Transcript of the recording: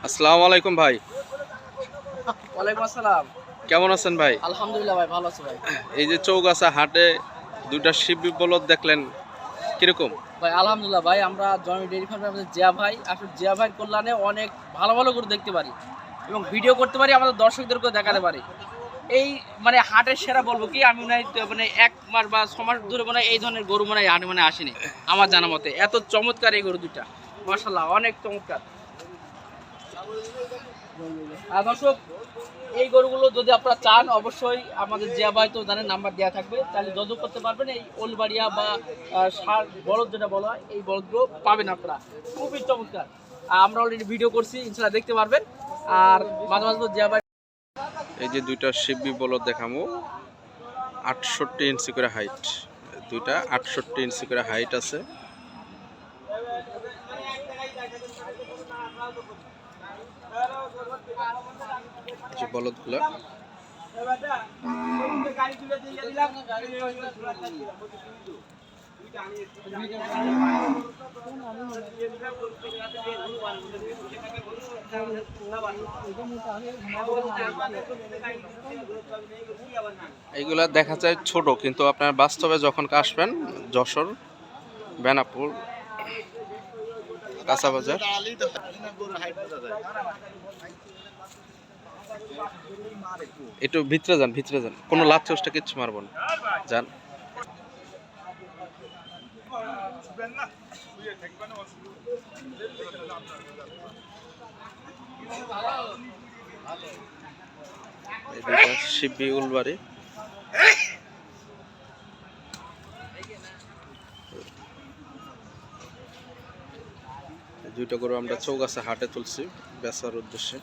আসসালামু আলাইকুম ভাই। ওয়ালাইকুম আসসালাম। কেমন আছেন ভাই? আলহামদুলিল্লাহ ভাই, ভালো আছি ভাই। এই যে চৌগাছা হাটে দুইটা শিব বলদ দেখলেন, কিরকম? ভাই আলহামদুলিল্লাহ ভাই, আমরা জমি ডেইরি ফার্মে আমাদের জিয়া ভাই, আসলে জিয়া ভাইয়ের কল্যাণে অনেক ভালো ভালো গরু দেখতে পারি এবং ভিডিও করতে পারি, আমাদের দর্শকদেরকেও দেখাতে পারি। এই মানে হাটের সেরা বলবো কি, আমি মনে হয় মানে 1 মাস বা 6 মাস ধরে মনে হয় এই ধরনের গরু মনে হয় হাটে মানে আসেনি আমার জানা মতে। এত চমৎকার এই গরু দুটা, মাশাআল্লাহ অনেক চমৎকার। আর দর্শক, এই গরুগুলো যদি আপনারা চান অবশ্যই আমাদের জিয়া ভাই তো জানেন, নাম্বার দেওয়া থাকবে, তাহলে যোগাযোগ করতে পারবেন। এই ওলবাড়িয়া বা ষাঁড় বলদ যেটা বলা হয়, এই বলদগুলো পাবেন আপনারা, খুবই চমৎকার। আমরা অলরেডি ভিডিও করছি, ইনশাআল্লাহ দেখতে পারবেন। আর মাঝে মাঝে তো জিয়া ভাই এই যে দুইটা শিব বলদ দেখামো, 68 ইঞ্চি করে হাইট। দুইটা 68 ইঞ্চি করে হাইট আছে। যে বলদগুলো এইগুলা দেখা যায় ছোট, কিন্তু আপনার বাস্তবে যখন আসবেন যশোর, বেনাপুর, কাঁচাবাজার, একটু ভিতরে যান, ভিতরে যান, কোনো লাভ চেষ্টা কিচ্ছু মারব না, যান। এই দুইটা শিববি উলবাড়ি। দুইটা গরু আমরা চৌগাছা হাটে তুলছি বেচার উদ্দেশ্যে।